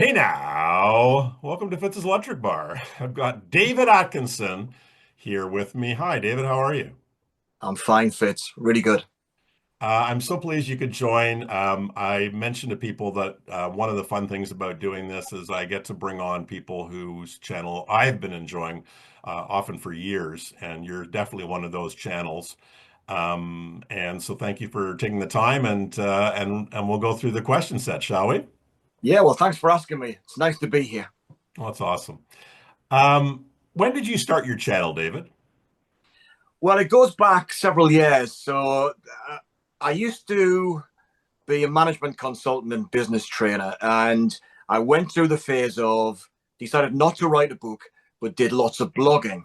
Hey now, welcome to Fitz's Electric Bar. I've got David Atkinson here with me. Hi, David, how are you? I'm fine, Fitz. Really good. I'm so pleased you could join. I mentioned to people that one of the fun things about doing this is I get to bring on people whose channel I've been enjoying often for years, and you're definitely one of those channels. And so thank you for taking the time, and we'll go through the question set, shall we? Yeah, well, thanks for asking me. It's nice to be here. Well, that's awesome. When did you start your channel, David? Well, it goes back several years. So I used to be a management consultant and business trainer, and I went through the phase of decided not to write a book, but did lots of blogging.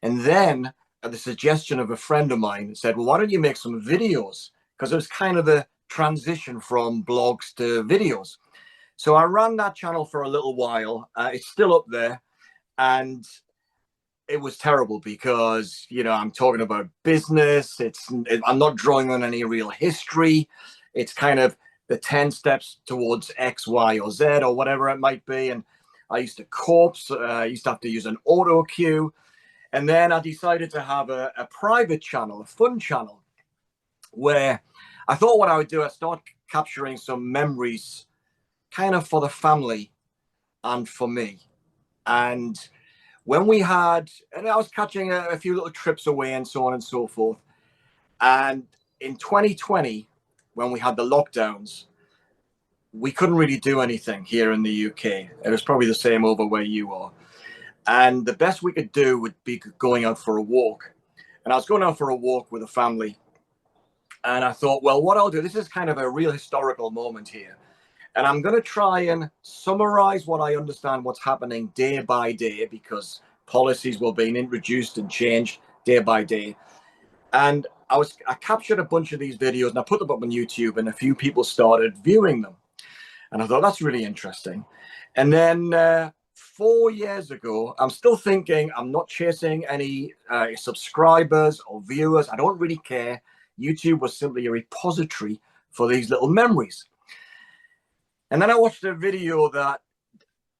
And then, at the suggestion of a friend of mine, said, "Well, why don't you make some videos?" Because it was kind of the transition from blogs to videos. So I ran that channel for a little while. It's still up there. And it was terrible because I'm talking about business. I'm not drawing on any real history. It's kind of the 10 steps towards X, Y, or Z, or whatever it might be. And I used to corpse. I used to have to use an auto cue. And then I decided to have a private channel, a fun channel, where I thought what I would do, I'd start capturing some memories kind of for the family and for me. And when we had, and I was catching a few little trips away and so on and so forth. And in 2020, when we had the lockdowns, we couldn't really do anything here in the UK. It was probably the same over where you are. And the best we could do would be going out for a walk. And I was going out for a walk with a family. And I thought, well, what I'll do, this is kind of a real historical moment here. And I'm going to try and summarize what I understand what's happening day by day, because policies were being introduced and changed day by day. And I captured a bunch of these videos and I put them up on YouTube, and a few people started viewing them. And I thought, that's really interesting. And then 4 years ago, I'm still thinking I'm not chasing any subscribers or viewers. I don't really care. YouTube was simply a repository for these little memories. And then I watched a video that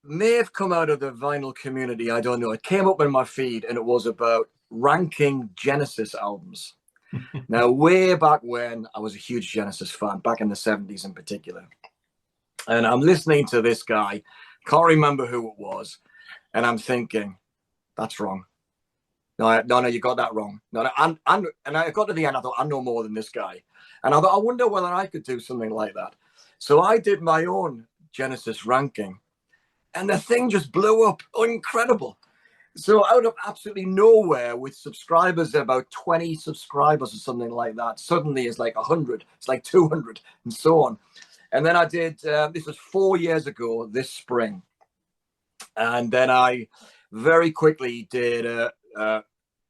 may have come out of the vinyl community. I don't know. It came up in my feed and it was about ranking Genesis albums. Now, way back when, I was a huge Genesis fan, back in the 70s in particular. And I'm listening to this guy, can't remember who it was. And I'm thinking, that's wrong. No, you got that wrong. No, and I got to the end, I thought, I know more than this guy. And I thought, I wonder whether I could do something like that. So I did my own Genesis ranking, and the thing just blew up. Incredible. So out of absolutely nowhere, with subscribers, about 20 subscribers or something like that, suddenly it's like 100, it's like 200 and so on. And then I did, this was 4 years ago, this spring. And then I very quickly did a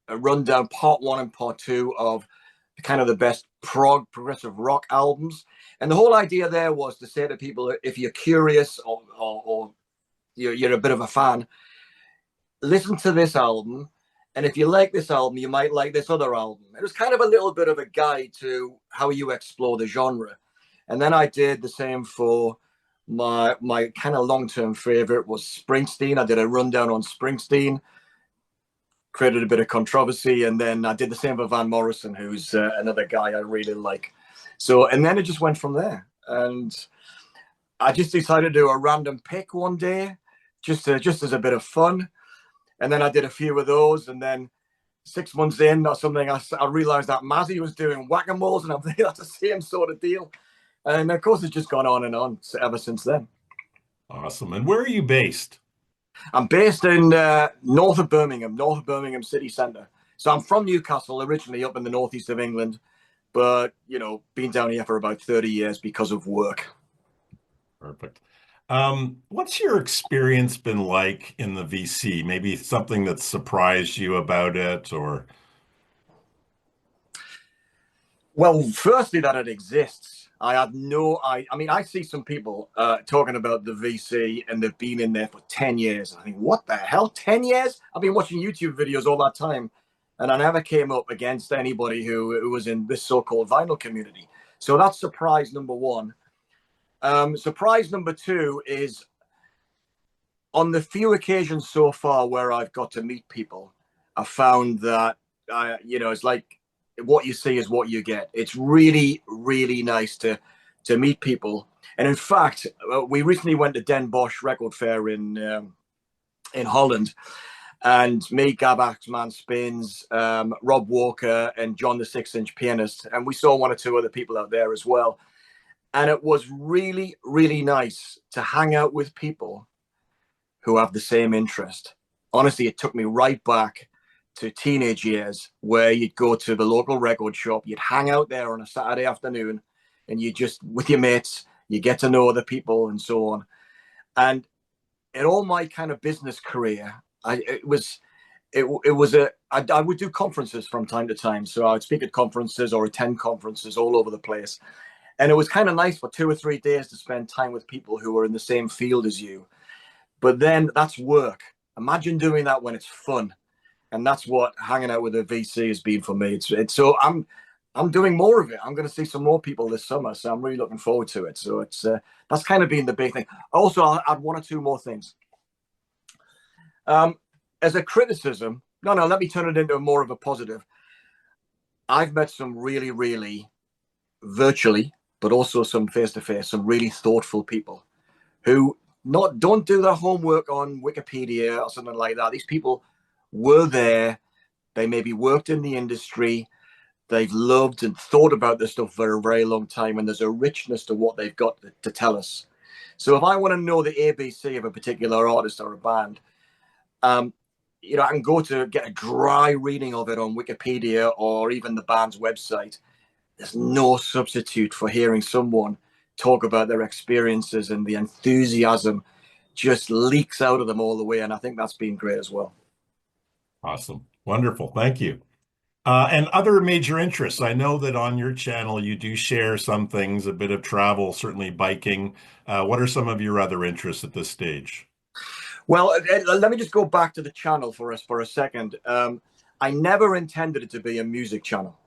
rundown, part one and part two of kind of the best prog progressive rock albums. And the whole idea there was to say to people, if you're curious or you're a bit of a fan, listen to this album. And if you like this album, you might like this other album. It was kind of a little bit of a guide to how you explore the genre. And then I did the same for my kind of long-term favorite was Springsteen. I did a rundown on Springsteen, created a bit of controversy, and then I did the same for Van Morrison, who's another guy I really like. So, and then it just went from there. And I just decided to do a random pick one day, just as a bit of fun. And then I did a few of those, and then 6 months in or something, I realized that Mazzy was doing whack-a-moles, and I'm thinking that's the same sort of deal. And of course, it's just gone on and on ever since then. Awesome. And where are you based? I'm based in north of Birmingham city centre. So I'm from Newcastle, originally up in the northeast of England, but, been down here for about 30 years because of work. Perfect. What's your experience been like in the VC? Maybe something that surprised you about it, or Well, firstly, that it exists. I had no, I mean, I see some people talking about the VC and they've been in there for 10 years. I think, what the hell, 10 years? I've been watching YouTube videos all that time, and I never came up against anybody who was in this so-called vinyl community. So that's surprise number one. Surprise number two is on the few occasions so far where I've got to meet people, I found that it's like what you see is what you get. It's really, really nice to meet people. And in fact, we recently went to Den Bosch Record Fair in Holland, and me, Gab Axman Spins, Rob Walker, and John the 6-inch pianist, and we saw one or two other people out there as well. And it was really, really nice to hang out with people who have the same interest. Honestly, it took me right back to teenage years where you'd go to the local record shop, you'd hang out there on a Saturday afternoon, and you just, with your mates, you get to know other people and so on. And in all my kind of business career, I would do conferences from time to time. So I would speak at conferences or attend conferences all over the place. And it was kind of nice for 2 or 3 days to spend time with people who were in the same field as you. But then that's work. Imagine doing that when it's fun. And that's what hanging out with a VC has been for me. So I'm doing more of it. I'm going to see some more people this summer. So I'm really looking forward to it. So that's kind of been the big thing. Also, I'll add 1 or 2 more things. As a criticism, let me turn it into more of a positive. I've met some really, really virtually, but also some face-to-face, some really thoughtful people who don't do their homework on Wikipedia or something like that. These people were there. They maybe worked in the industry. They've loved and thought about this stuff for a very long time, and there's a richness to what they've got to tell us. So if I want to know the ABC of a particular artist or a band, I can go to get a dry reading of it on Wikipedia or even the band's website. There's no substitute for hearing someone talk about their experiences, and the enthusiasm just leaks out of them all the way. And I think that's been great as well. Awesome. Wonderful. Thank you. And other major interests. I know that on your channel you do share some things, a bit of travel, certainly biking. What are some of your other interests at this stage? Well, let me just go back to the channel for us for a second. I never intended it to be a music channel.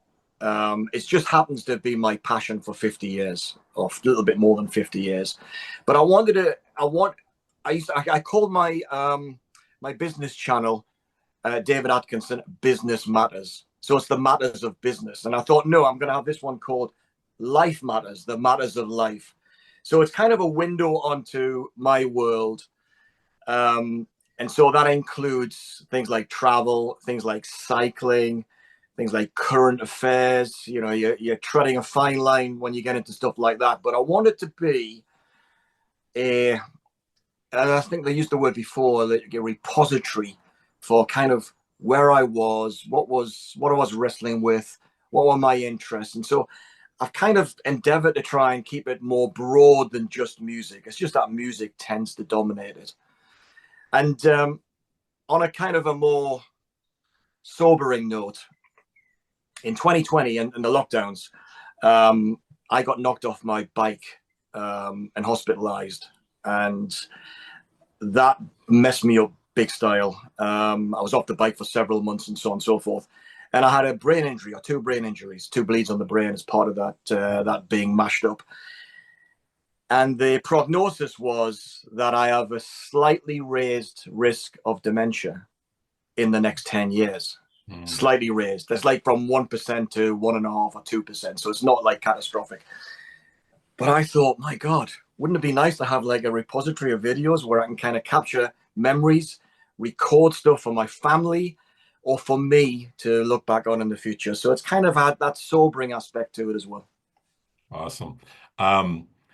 It just happens to be my passion for 50 years, or a little bit more than 50 years. But I called my my business channel David Atkinson Business Matters. So it's the matters of business. And I thought, no, I'm going to have this one called Life Matters, the matters of life. So it's kind of a window onto my world. And so that includes things like travel, things like cycling, things like current affairs. You're treading a fine line when you get into stuff like that. But I want it to be and I think they used the word before, like a repository for kind of where I was, what I was wrestling with, what were my interests. And so I've kind of endeavored to try and keep it more broad than just music. It's just that music tends to dominate it. And on a kind of a more sobering note, in 2020 and the lockdowns, I got knocked off my bike and hospitalized. And that messed me up big style. I was off the bike for several months and so on and so forth. And I had a brain injury, or 2 brain injuries, 2 bleeds on the brain as part of that being mashed up. And the prognosis was that I have a slightly raised risk of dementia in the next 10 years. Slightly raised. That's like from 1% to 1.5% or 2%. So it's not like catastrophic. But I thought, my God, wouldn't it be nice to have like a repository of videos where I can kind of capture memories, record stuff for my family or for me to look back on in the future. So it's kind of had that sobering aspect to it as well. Awesome.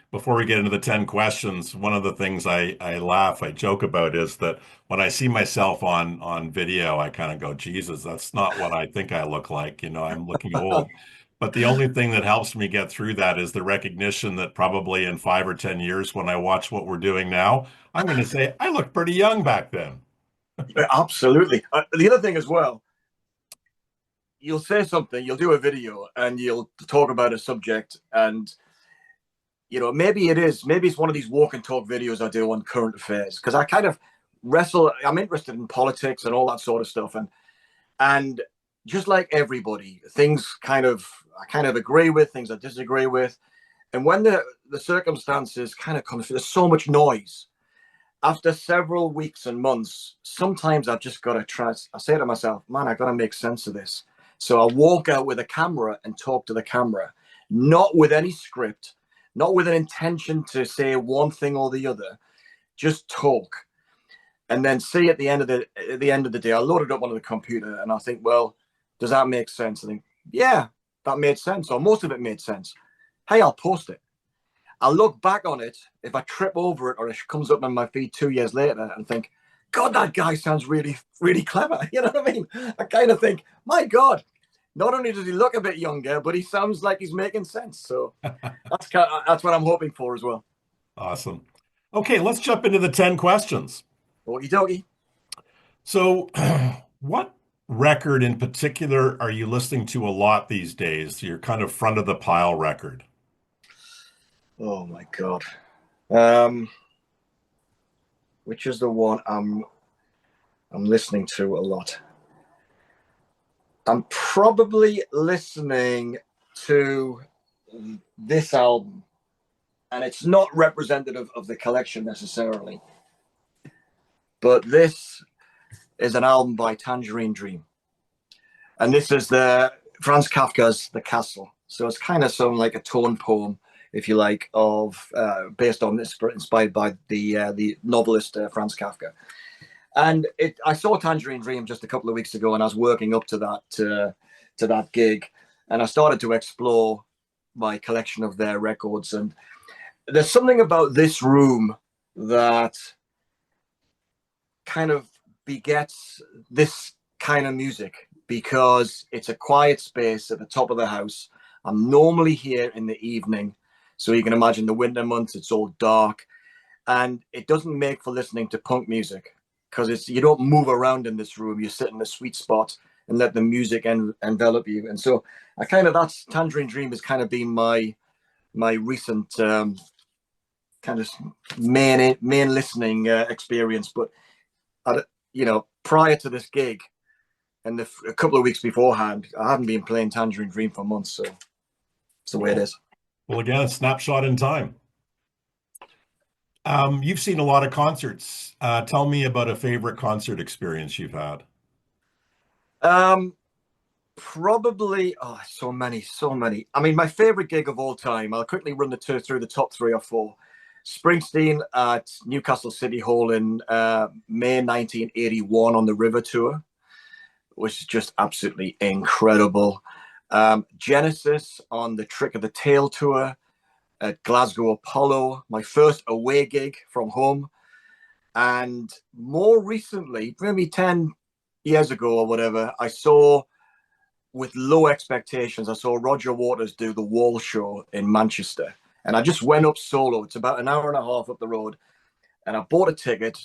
Before we get into the 10 questions, one of the things I joke about is that when I see myself on video, I kind of go, Jesus, that's not what I think I look like. I'm looking old. But the only thing that helps me get through that is the recognition that probably in 5 or 10 years, when I watch what we're doing now, I'm going to say, I looked pretty young back then. Absolutely. The other thing as well, you'll say something, you'll do a video and you'll talk about a subject, and maybe it's one of these walk and talk videos I do on current affairs, because I kind of I'm interested in politics and all that sort of stuff. And just like everybody, things I kind of agree with, things I disagree with. And when the circumstances kind of there's so much noise. after several weeks and months, sometimes I've just got to try. I say to myself, man, I got to make sense of this. So I walk out with a camera and talk to the camera, not with any script, not with an intention to say one thing or the other, just talk. And then see at the end of the day, I load it up onto the computer and I think, well, does that make sense? I think, yeah, that made sense, or most of it made sense. Hey, I'll post it. I look back on it, if I trip over it or it comes up on my feed 2 years later and think, God, that guy sounds really, really clever. You know what I mean? I kind of think, my God, not only does he look a bit younger, but he sounds like he's making sense. So that's what I'm hoping for as well. Awesome. Okay, let's jump into the 10 questions. Okie dokie. So, what record in particular are you listening to a lot these days? Your kind of front of the pile record. Oh my God. Um, which is the one I'm listening to a lot. I'm probably listening to this album, and it's not representative of the collection necessarily, but this is an album by Tangerine Dream, and this is the Franz Kafka's The Castle. So it's kind of something like a tone poem, if you like, of based on this, inspired by the novelist Franz Kafka. And I saw Tangerine Dream just a couple of weeks ago, and I was working up to that gig, and I started to explore my collection of their records. And there's something about this room that kind of begets this kind of music because it's a quiet space at the top of the house. I'm normally here in the evening, so you can imagine the winter months, it's all dark, and it doesn't make for listening to punk music because it's you don't move around in this room. You sit in the sweet spot and let the music envelop you. And so I kind of that's Tangerine Dream has kind of been my recent kind of main listening experience. But prior to this gig and a couple of weeks beforehand, I haven't been playing Tangerine Dream for months. So it's the way it is. Well, again, a snapshot in time. You've seen a lot of concerts. Tell me about a favorite concert experience you've had. Um, Probably, so many, so many. I mean, my favorite gig of all time, I'll quickly run the tour through the top three or four. Springsteen at Newcastle City Hall in May 1981 on the River Tour, which is just absolutely incredible. Genesis on the Trick of the Tail Tour at Glasgow Apollo, my first away gig from home. And more recently, maybe 10 years ago or whatever, I saw with low expectations. I saw Roger Waters do the Wall show in Manchester, and I just went up solo. It's about an hour and a half up the road, and I bought a ticket.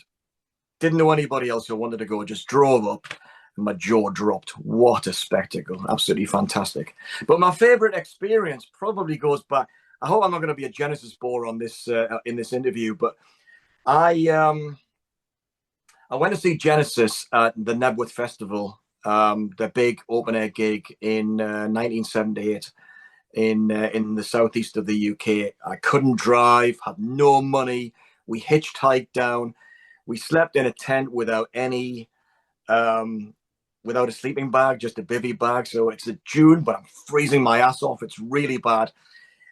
Didn't know anybody else who wanted to go. Just drove up, and my jaw dropped. What a spectacle! Absolutely fantastic. But my favorite experience probably goes back. I hope I'm not going to be a Genesis bore on this in this interview, but I went to see Genesis at the Knebworth Festival, the big open air gig in 1978 in the southeast of the UK. I couldn't drive, had no money. We hitchhiked down. We slept in a tent without any, without a sleeping bag, just a bivy bag. So it's a June, but I'm freezing my ass off. It's really bad.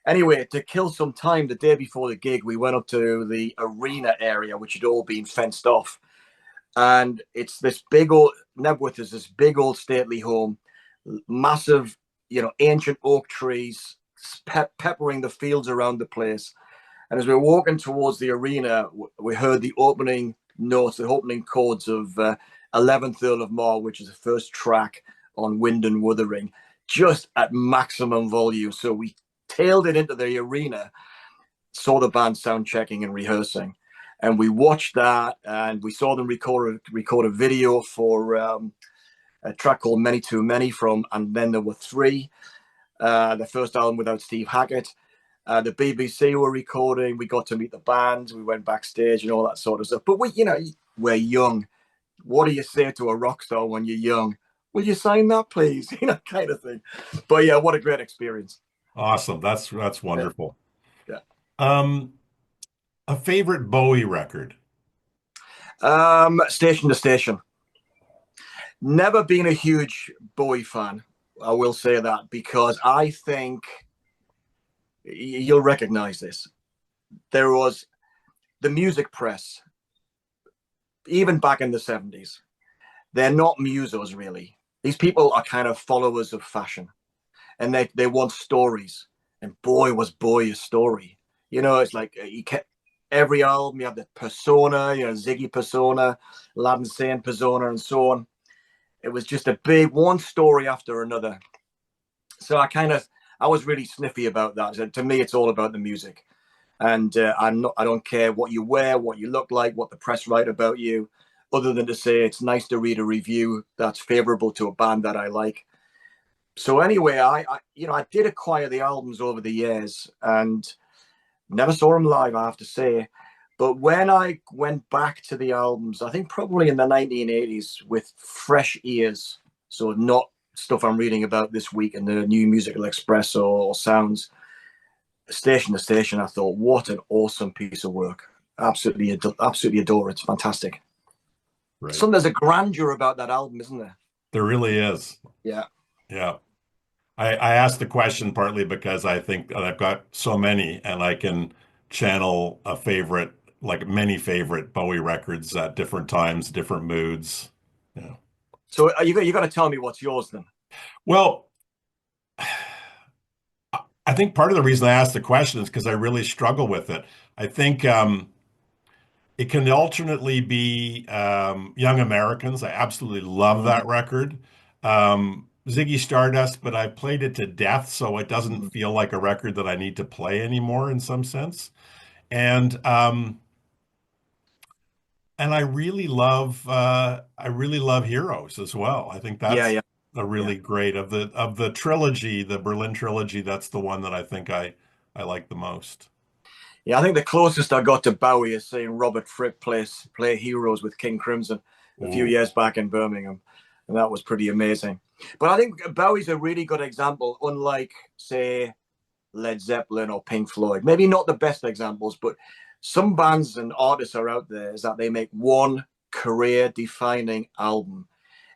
Anyway, to kill some time, the day before the gig, we went up to the arena area, which had all been fenced off. And it's this big old Knebworth is this big old stately home, massive, ancient oak trees peppering the fields around the place. And as we were walking towards the arena, we heard the opening notes, the opening chords of 11th Earl of Mar, which is the first track on Wind and Wuthering, just at maximum volume. So we tailed it into the arena, saw the band sound checking and rehearsing. And we watched that, and we saw them record a video for a track called Many Too Many from And Then There Were Three, the first album without Steve Hackett. The BBC were recording. We got to meet the band. We went backstage and all that sort of stuff. But we're young. What do you say to a rock star when you're young? Will you sign that, please? Kind of thing. But yeah, what a great experience. Awesome. That's Yeah. wonderful. Yeah. Um, a favorite Bowie record. Station to Station. Never been a huge Bowie fan. I will say that because I think you'll recognize this. There was the music press, even back in the 70s. They're not musos, really. These people are kind of followers of fashion, and they want stories. And boy, was Bowie a story. You know, it's like you kept every album, you have the persona, you know, Ziggy persona, Aladdin Sane persona, and so on. It was just a big one story after another. So I was really sniffy about that. So to me, it's all about the music. And I don't care what you wear, what you look like, what the press write about you, other than to say it's nice to read a review that's favorable to a band that I like. So anyway, I did acquire the albums over the years and never saw them live, I have to say. But when I went back to the albums, I think probably in the 1980s with fresh ears, so not stuff I'm reading about this week in the New Musical Express or Sounds, Station to Station, I thought, what an awesome piece of work. Absolutely adore it. It's fantastic. Right. There's a grandeur about that album, isn't there? There really is. Yeah. Yeah. I asked the question partly because I think that I've got so many and I can channel a favorite, like many favorite Bowie records at different times, different moods. Yeah. So you got to tell me what's yours then. Well, I think part of the reason I asked the question is because I really struggle with it. I think it can alternately be Young Americans. I absolutely love that record. Ziggy Stardust, but I've played it to death, so it doesn't feel like a record that I need to play anymore in some sense. And I really love Heroes as well. I think Yeah, that's yeah, a yeah. really great of the trilogy, the Berlin trilogy, that's the one that I think I like the most. Yeah, I think the closest I got to Bowie is seeing Robert Fripp play Heroes with King Crimson a few Ooh, years back in Birmingham, and that was pretty amazing. But I think Bowie's a really good example, unlike, say, Led Zeppelin or Pink Floyd. Maybe not the best examples, but some bands and artists are out there is that they make one career-defining album,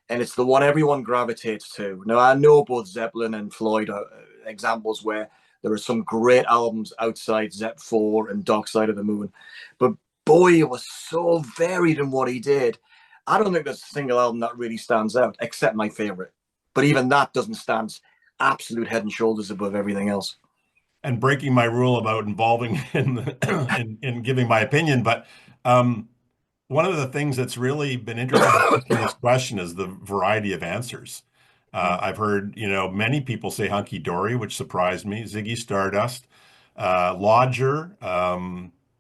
and it's the one everyone gravitates to. Now, I know both Zeppelin and Floyd are examples where there are some great albums outside Zepp 4 and Dark Side of the Moon, but Bowie was so varied in what he did. I don't think there's a single album that really stands out, except my favorite. But even that doesn't stand absolute head and shoulders above everything else. and breaking my rule about involving in giving my opinion, but um, one of the things that's really been interesting in this question is the variety of answers. I've heard, many people say hunky dory, which surprised me. Ziggy Stardust, Lodger,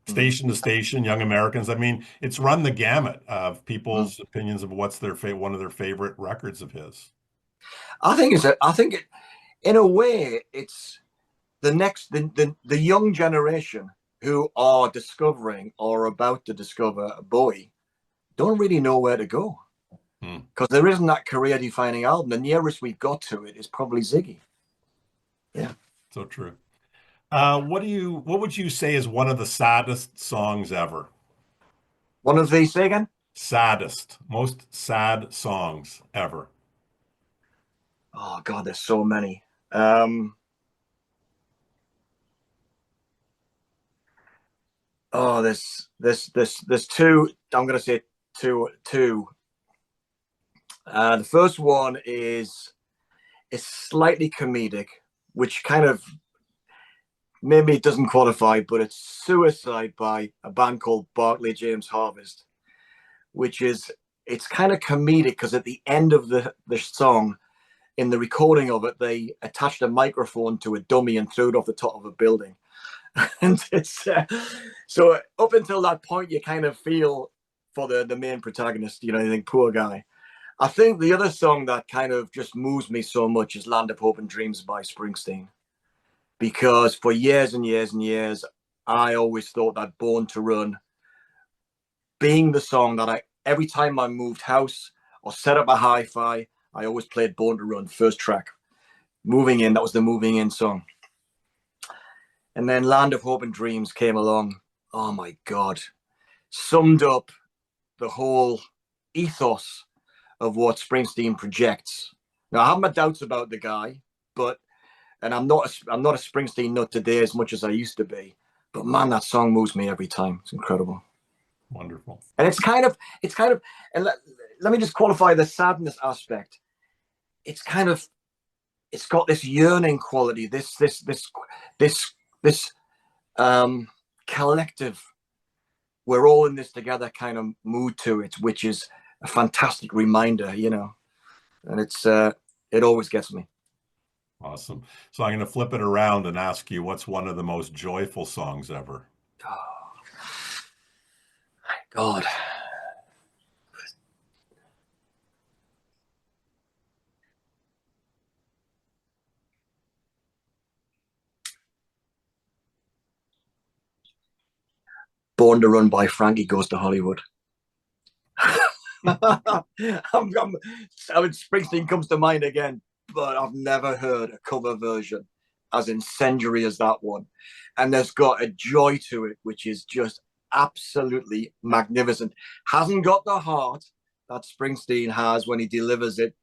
Station to Station, Young Americans. I mean, it's run the gamut of people's opinions of what's one of their favorite records of his. I think it, in a way, it's the young generation who are discovering or about to discover Bowie don't really know where to go Hmm. because there isn't that career defining album. The nearest we've got to it is probably Ziggy. Yeah. So true. What would you say is one of the saddest songs ever? One of these, say again? Saddest, most sad songs ever. Oh, God, there's so many. Um, oh, there's two. I'm going to say two. The first one is slightly comedic, which kind of maybe it doesn't qualify, but it's Suicide by a band called Barclay James Harvest, which is it's kind of comedic because at the end of the song, in the recording of it, they attached a microphone to a dummy and threw it off the top of a building. And it's so up until that point, you kind of feel for the main protagonist, you think poor guy. I think the other song that kind of just moves me so much is Land of Hope and Dreams by Springsteen, because for years and years and years, I always thought that Born to Run being the song that every time I moved house or set up a hi-fi, I always played Born to Run first track. Moving In, that was the moving in song. And then Land of Hope and Dreams came along. Oh my God. Summed up the whole ethos of what Springsteen projects. Now, I have my doubts about the guy, but and I'm not a Springsteen nut today as much as I used to be. But man, that song moves me every time. It's incredible. Wonderful. And and let me just qualify the sadness aspect. It's kind of, it's got this yearning quality, this collective, we're all in this together kind of mood to it, which is a fantastic reminder, you know, and it always gets me. Awesome. So I'm going to flip it around and ask you, what's one of the most joyful songs ever? Oh, God. Born to Run by Frankie Goes to Hollywood. I mean, Springsteen comes to mind again, but I've never heard a cover version as incendiary as that one. And there's got a joy to it, which is just absolutely magnificent. Hasn't got the heart that Springsteen has when he delivers it,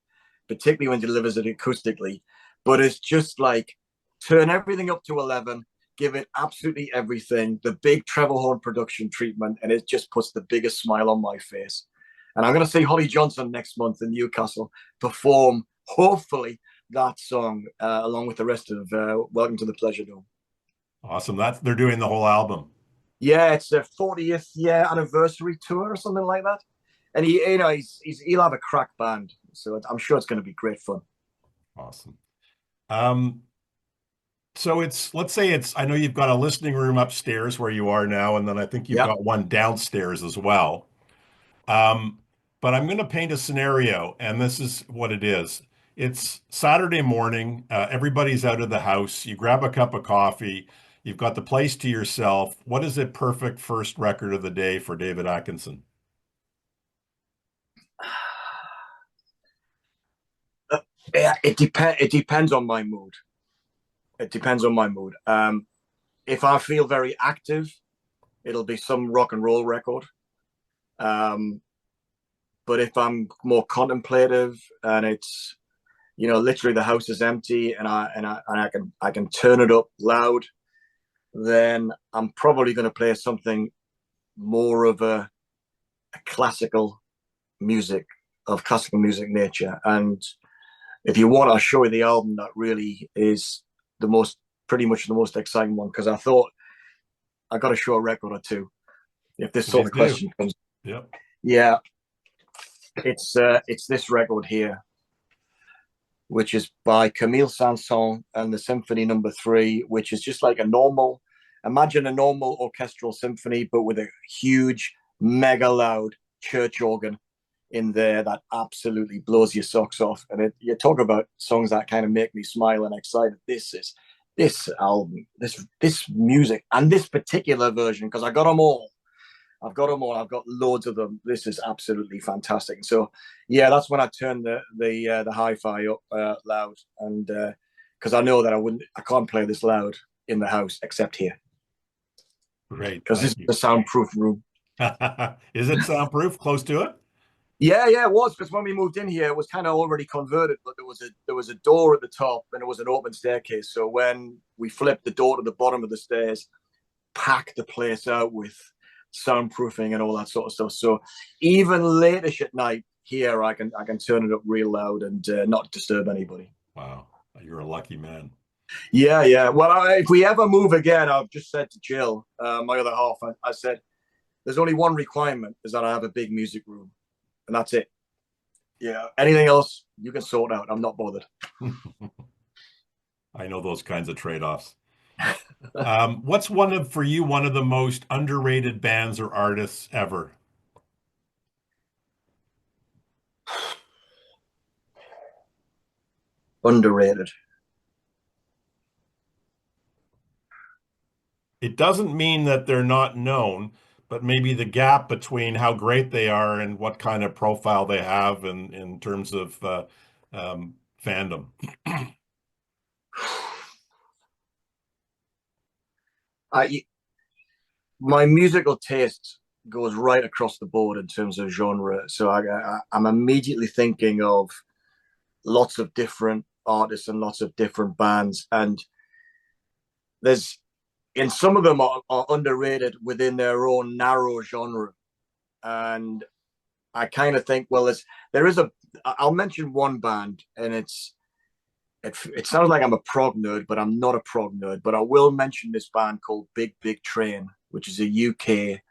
particularly when he delivers it acoustically, but it's just like turn everything up to 11, give it absolutely everything, the big treble horn production treatment, and it just puts the biggest smile on my face. And I'm going to see Holly Johnson next month in Newcastle perform, hopefully, that song along with the rest of Welcome to the Pleasure Dome. Awesome. They're doing the whole album. Yeah, it's a 40th year anniversary tour or something like that. And he'll have a crack band, so I'm sure it's going to be great fun. Awesome. So let's say I know you've got a listening room upstairs where you are now, and then I think you've Yeah. got one downstairs as well. Um, but I'm going to paint a scenario, and this is what it is. It's Saturday morning. Everybody's out of the house. You grab a cup of coffee. You've got the place to yourself. What is a perfect first record of the day for David Atkinson? Yeah, it depends on my mood. It depends on my mood. If I feel very active, it'll be some rock and roll record. But if I'm more contemplative and it's, you know, literally the house is empty and I can turn it up loud, then I'm probably going to play something more of a classical music of classical music nature. And if you want, I'll show you the album that really is pretty much the most exciting one, because I thought I got to show a record or two if this sort Please of do. question comes. Yep. Yeah, it's this record here, which is by Camille Saint-Saëns and the Symphony Number 3, which is just like imagine a normal orchestral symphony, but with a huge, mega loud church organ in there that absolutely blows your socks off. And you talk about songs that kind of make me smile and excited. This album, this music, and this particular version, because I got them all. I've got them all. I've got loads of them. This is absolutely fantastic. So, yeah, that's when I turn the hi-fi up loud, and because I know that I can't play this loud in the house except here. Great. Because this is a soundproof room. Is it soundproof? Close to it? Yeah, it was, because when we moved in here, it was kind of already converted, but there was a door at the top and it was an open staircase. So when we flipped the door to the bottom of the stairs, packed the place out with soundproofing and all that sort of stuff. So even late-ish at night here, I can turn it up real loud and not disturb anybody. Wow, you're a lucky man. Yeah. Well, if we ever move again, I've just said to Jill, my other half, I said, there's only one requirement, is that I have a big music room. And that's it. Yeah. Anything else you can sort out. I'm not bothered. I know those kinds of trade-offs. What's for you, one of the most underrated bands or artists ever? Underrated. It doesn't mean that they're not known, but maybe the gap between how great they are and what kind of profile they have in terms of fandom. My musical tastes goes right across the board in terms of genre. So I'm immediately thinking of lots of different artists and lots of different bands, and there's and some of them are underrated within their own narrow genre. And I kind of think, well, there is a. I'll mention one band, and it sounds like I'm a prog nerd, but I'm not a prog nerd. But I will mention this band called Big Big Train, which is a UK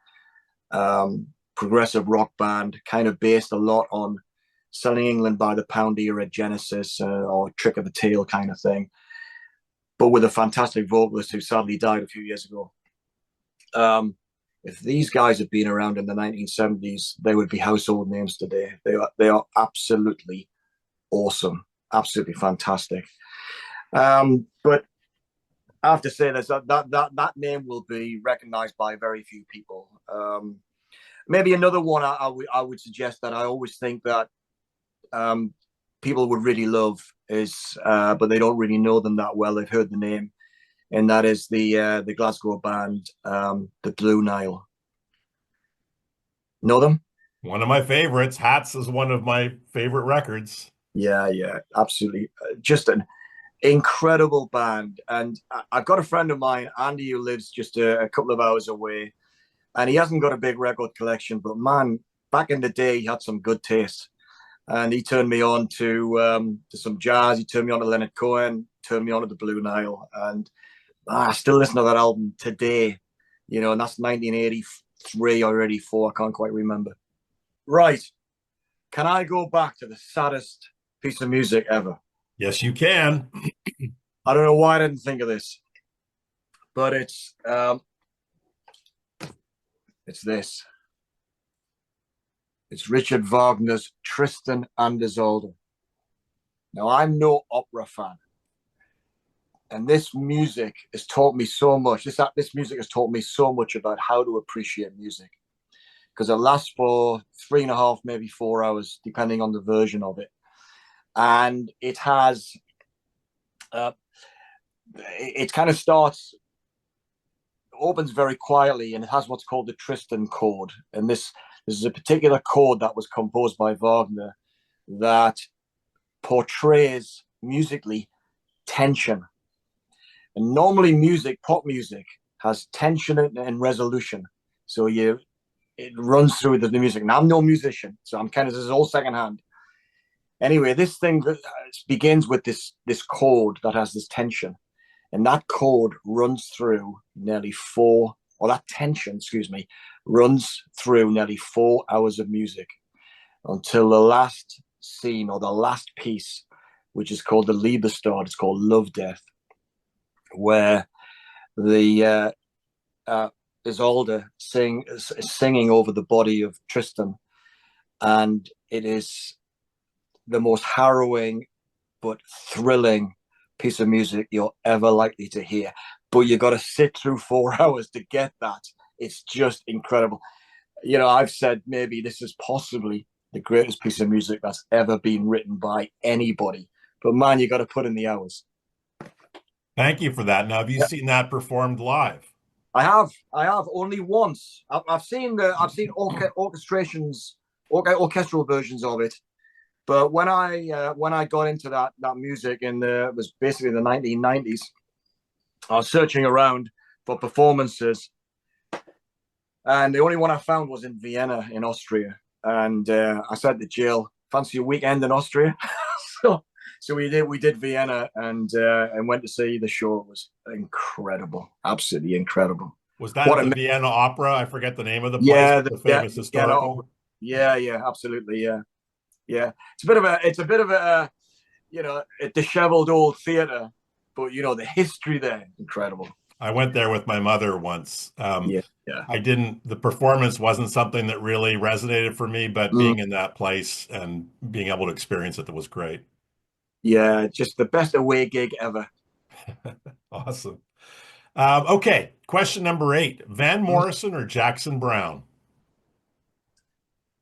progressive rock band, kind of based a lot on Selling England by the Pound era Genesis or Trick of the Tail kind of thing, but with a fantastic vocalist who sadly died a few years ago. If these guys had been around in the 1970s, they would be household names today. They are absolutely awesome, absolutely fantastic. But I have to say this, that name will be recognized by very few people. Maybe another one I would suggest that I always think that people would really love is, but they don't really know them that well. They've heard the name, and that is the Glasgow band, the Blue Nile. Know them? One of my favorites. Hats is one of my favorite records. Yeah, absolutely. Just an incredible band. And I've got a friend of mine, Andy, who lives just a couple of hours away, and he hasn't got a big record collection, but man, back in the day, he had some good taste. And he turned me on to some jazz. He turned me on to Leonard Cohen, turned me on to the Blue Nile, and I still listen to that album today. And that's 1983 or 84. I can't quite remember. Right. Can I go back to the saddest piece of music ever? Yes, you can. I don't know why I didn't think of this, but it's this. It's Richard Wagner's Tristan and Isolde. Now, I'm no opera fan, and this music has taught me so much. This music has taught me so much about how to appreciate music, because it lasts for 3.5, maybe 4 hours, depending on the version of it. And it has, it kind of opens very quietly, and it has what's called the Tristan chord. And this is a particular chord that was composed by Wagner that portrays musically tension. And normally pop music has tension and resolution. So it runs through the music. Now, I'm no musician, so this is all secondhand. Anyway, this thing begins with this chord that has this tension. And that chord runs through that tension, runs through nearly 4 hours of music until the last scene or the last piece, which is called the Liebestod. It's called Love Death, where the Isolde is singing over the body of Tristan, and it is the most harrowing but thrilling piece of music you're ever likely to hear. But you got to sit through 4 hours to get that. It's just incredible. I've said maybe this is possibly the greatest piece of music that's ever been written by anybody. But man, you got to put in the hours. Thank you for that. Now, have you seen that performed live? I have only once. I've seen orchestrations, orchestral versions of it. But when I got into that music it was basically the 1990s, I was searching around for performances, and the only one I found was in Vienna in Austria. And I said to Jill, "Fancy a weekend in Austria?" so we did Vienna and went to see the show. It was incredible, absolutely incredible. Was that at the Vienna Opera? I forget the name of the place. Yeah, the famous historical. Yeah, absolutely, yeah. It's a bit of a a disheveled old theater, but the history there, incredible. I went there with my mother once. Yeah. The performance wasn't something that really resonated for me, but being in that place and being able to experience it, that was great. Yeah, just the best away gig ever. Awesome. Okay, question number 8. Van Morrison or Jackson Browne?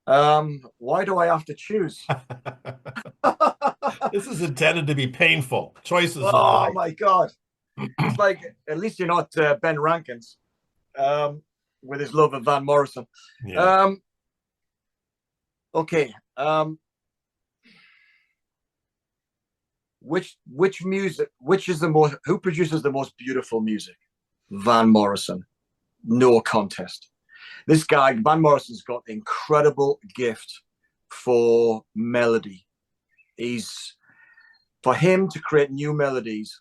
Why do I have to choose? This is intended to be painful. Choices. Oh my God. It's like, at least you're not Ben Rankins. with his love of Van Morrison. Yeah. Okay. Which music? Which is the most? Who produces the most beautiful music? Van Morrison. No contest. This guy, Van Morrison's got incredible gift for melody. He's for him to create new melodies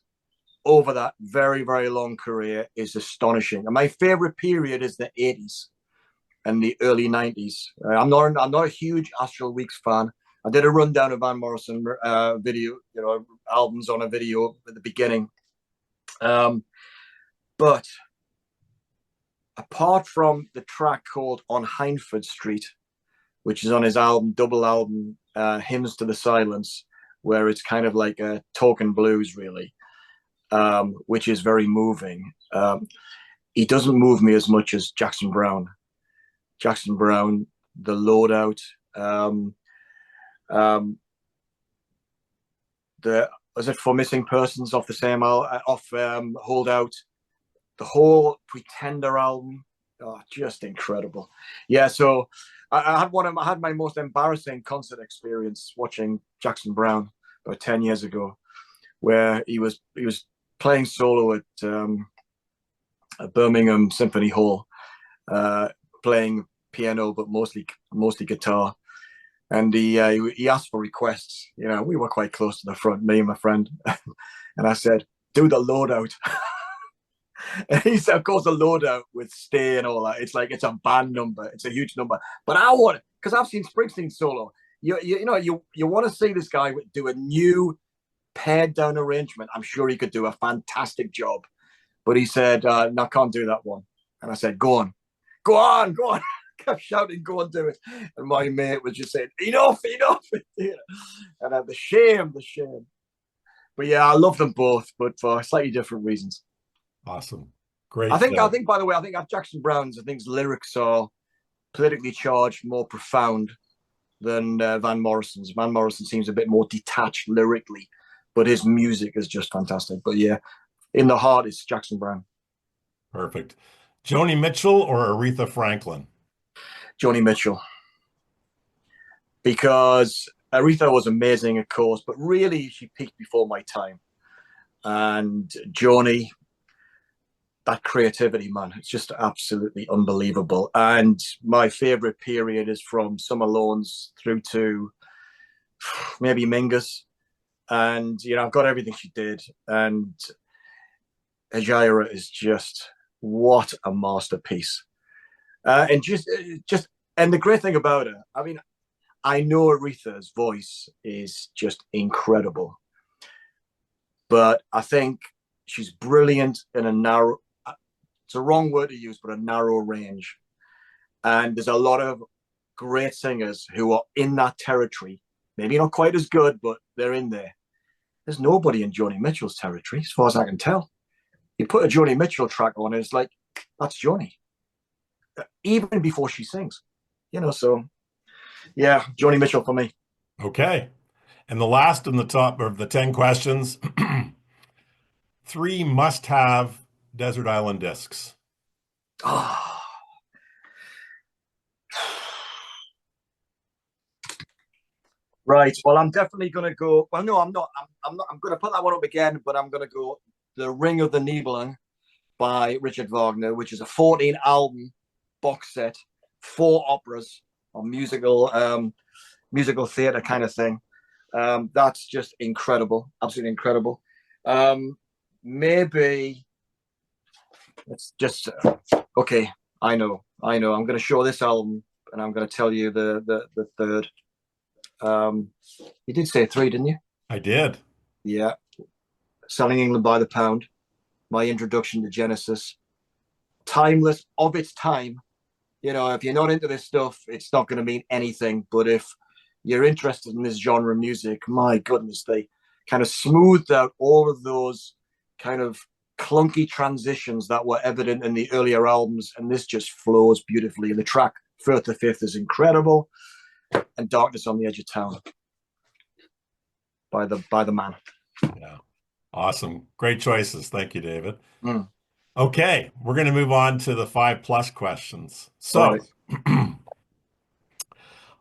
over that very, very long career is astonishing. And my favorite period is the 80s and the early 90s. I'm not a huge Astral Weeks fan. I did a rundown of Van Morrison video, albums on a video at the beginning. But apart from the track called On Hindford Street, which is on his double album, Hymns to the Silence, where it's kind of like a talking blues, really, which is very moving. He doesn't move me as much as Jackson Browne. Jackson Browne, The Loadout, was it For Missing Persons off the same Holdout, the whole Pretender album, just incredible. Yeah, so I had my most embarrassing concert experience watching Jackson Browne about 10 years ago, where he was playing solo at Birmingham Symphony Hall, playing piano but mostly guitar. And he asked for requests. We were quite close to the front, me and my friend, and I said, "Do the Loadout." And he said, "Of course, the Loadout with Stay and all that. It's like it's a band number. It's a huge number. But I want it because I've seen Springsteen solo. You want to see this guy do a new pared down arrangement. I'm sure he could do a fantastic job. But he said, "No, I can't do that one." And I said, "Go on, go on, go on." Kept shouting, "Go and do it." And my mate was just saying, "Enough, enough." And the shame. But yeah, I love them both, but for slightly different reasons. Awesome. Great. I think, by the way, I think Jackson Browne's, lyrics are politically charged, more profound than Van Morrison's. Van Morrison seems a bit more detached lyrically, but his music is just fantastic. But yeah, in the heart, it's Jackson Browne. Perfect. Joni Mitchell or Aretha Franklin? Joni Mitchell. Because Aretha was amazing, of course, but really she peaked before my time. And Joni, that creativity, man, it's just absolutely unbelievable. And my favorite period is from Summer Lawns through to maybe Mingus. And, I've got everything she did. And Ajira is just, what a masterpiece. And the great thing about her, I know Aretha's voice is just incredible. But I think she's brilliant in a narrow, it's a wrong word to use, but a narrow range. And there's a lot of great singers who are in that territory. Maybe not quite as good, but they're in there. There's nobody in Joni Mitchell's territory, as far as I can tell. You put a Joni Mitchell track on, and it's like, that's Joni. Even before she sings. So, yeah, Joni Mitchell for me. Okay. And the last in the top of the 10 questions, 3 must-have desert island discs. Oh. Right. Well, I'm definitely going to go. Well, no, I'm not. I'm not. I'm going to put that one up again, but I'm going to go The Ring of the Nibelung by Richard Wagner, which is a 14-album box set, 4 operas or musical theater kind of thing. That's just incredible, absolutely incredible. Maybe it's just okay. I know. I'm going to show this album, and I'm going to tell you the third. You did say 3, didn't you? I did. Yeah. Selling England by the Pound. My introduction to Genesis. Timeless of its time. If you're not into this stuff, it's not going to mean anything. But if you're interested in this genre of music, my goodness, they kind of smoothed out all of those kind of clunky transitions that were evident in the earlier albums, and this just flows beautifully. The track Firth the Fifth is incredible, and Darkness on the Edge of Town by the man. Yeah. Awesome. Great choices. Thank you, David. Okay, we're going to move on to the 5+ questions. All right. So,